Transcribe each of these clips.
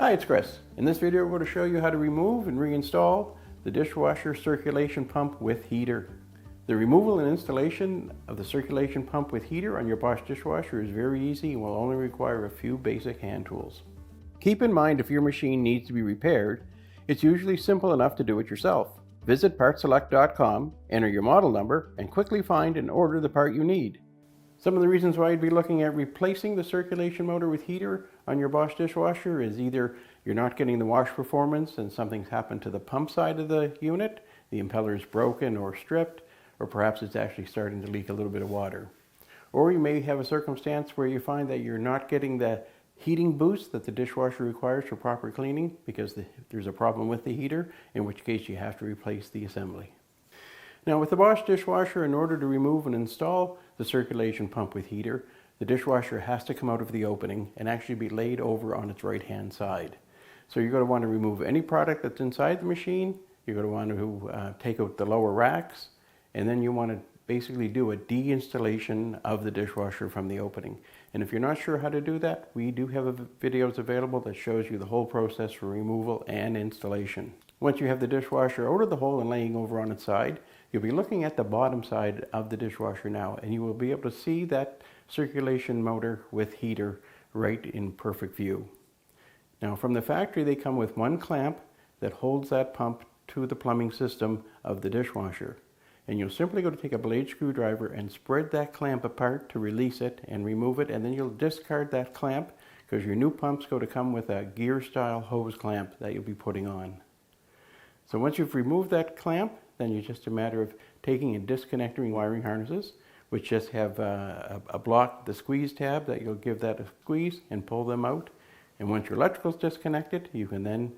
Hi, it's Chris. In this video we're going to show you how to remove and reinstall the dishwasher circulation pump with heater. The removal and installation of the circulation pump with heater on your Bosch dishwasher is very easy and will only require a few basic hand tools. Keep in mind if your machine needs to be repaired, it's usually simple enough to do it yourself. Visit PartSelect.com, enter your model number, and quickly find and order the part you need. Some of the reasons why you'd be looking at replacing the circulation motor with heater on your Bosch dishwasher is either you're not getting the wash performance and something's happened to the pump side of the unit, the impeller is broken or stripped, or perhaps it's actually starting to leak a little bit of water. Or you may have a circumstance where you find that you're not getting the heating boost that the dishwasher requires for proper cleaning because there's a problem with the heater, in which case you have to replace the assembly. Now with the Bosch dishwasher, in order to remove and install the circulation pump with heater, the dishwasher has to come out of the opening and actually be laid over on its right hand side. So you're going to want to remove any product that's inside the machine, you're going to want to take out the lower racks, and then you want to basically do a deinstallation of the dishwasher from the opening. And if you're not sure how to do that, we do have videos available that shows you the whole process for removal and installation. Once you have the dishwasher out of the hole and laying over on its side, you'll be looking at the bottom side of the dishwasher now, and you will be able to see that circulation motor with heater right in perfect view. Now from the factory they come with one clamp that holds that pump to the plumbing system of the dishwasher. And you'll simply go to take a blade screwdriver and spread that clamp apart to release it and remove it, and then you'll discard that clamp because your new pump's going to come with a gear style hose clamp that you'll be putting on. So once you've removed that clamp, then it's just a matter of taking and disconnecting wiring harnesses, which just have a block, the squeeze tab, that you'll give that a squeeze and pull them out. And once your electrical's disconnected, you can then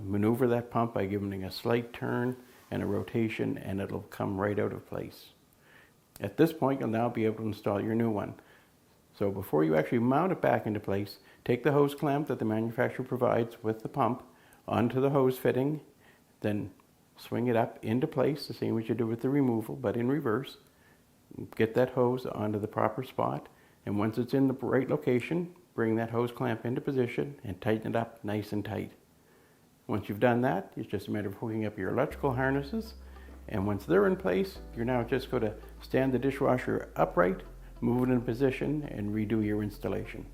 maneuver that pump by giving it a slight turn and a rotation, and it'll come right out of place. At this point, you'll now be able to install your new one. So before you actually mount it back into place, take the hose clamp that the manufacturer provides with the pump onto the hose fitting, then swing it up into place, the same as you do with the removal, but in reverse. Get that hose onto the proper spot, and once it's in the right location, bring that hose clamp into position and tighten it up nice and tight. Once you've done that, it's just a matter of hooking up your electrical harnesses, and once they're in place, you're now just going to stand the dishwasher upright, move it in position, and redo your installation.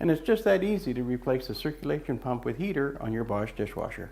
And it's just that easy to replace the circulation pump with heater on your Bosch dishwasher.